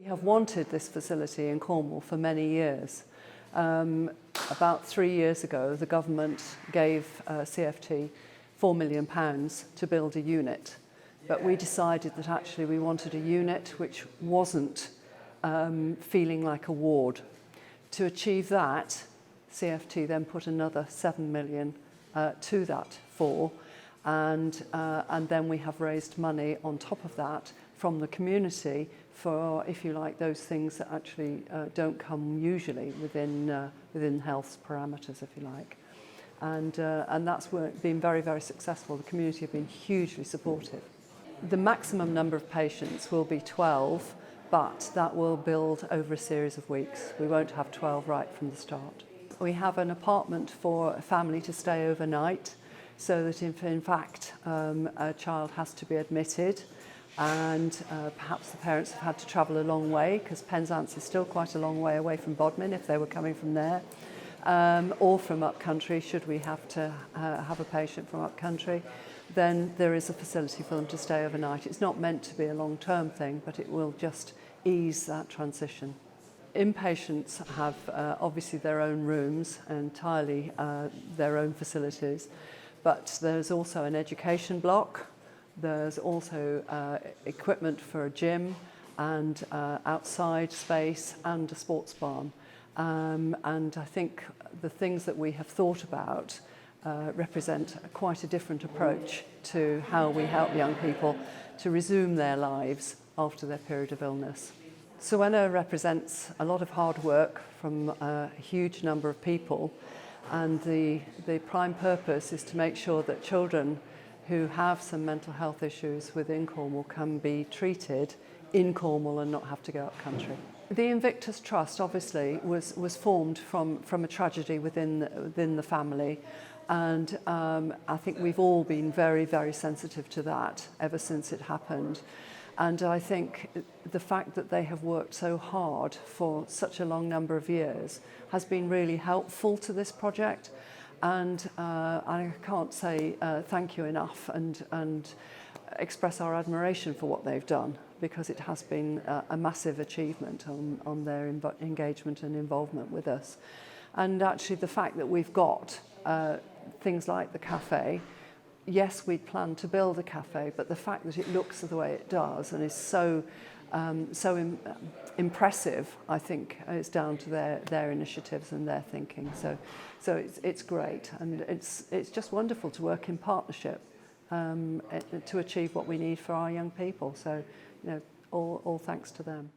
We have wanted this facility in Cornwall for many years. About 3 years ago, the government gave CFT £4 million to build a unit, but we decided that actually we wanted a unit which wasn't feeling like a ward. To achieve that, CFT then put another £7 million to that and then we have raised money on top of that from the community for, if you like, those things that actually don't come usually within health's parameters, if you like. And that's been very, very successful. The community have been hugely supportive. The maximum number of patients will be 12, but that will build over a series of weeks. We won't have 12 right from the start. We have an apartment for a family to stay overnight, so that if in fact a child has to be admitted and perhaps the parents have had to travel a long way, because Penzance is still quite a long way away from Bodmin if they were coming from there, or from upcountry, should we have to have a patient from upcountry, then there is a facility for them to stay overnight. It's not meant to be a long-term thing, but it will just ease that transition. Inpatients have obviously their own rooms, entirely their own facilities, but there's also an education block. There's also equipment for a gym and outside space and a sports barn. And I think the things that we have thought about represent quite a different approach to how we help young people to resume their lives after their period of illness. Sowenna represents a lot of hard work from a huge number of people, and the prime purpose is to make sure that children who have some mental health issues within Cornwall can be treated in Cornwall and not have to go up country. The Invictus Trust obviously was formed from a tragedy within the family, and I think we've all been very, very sensitive to that ever since it happened. And I think the fact that they have worked so hard for such a long number of years has been really helpful to this project. And I can't say thank you enough and express our admiration for what they've done, because it has been a massive achievement on their engagement and involvement with us. And actually the fact that we've got things like the cafe, yes, we'd planned to build a cafe, but the fact that it looks the way it does and is so impressive, I think it's down to their initiatives and their thinking. So it's great, and it's just wonderful to work in partnership to achieve what we need for our young people. So, you know, all thanks to them.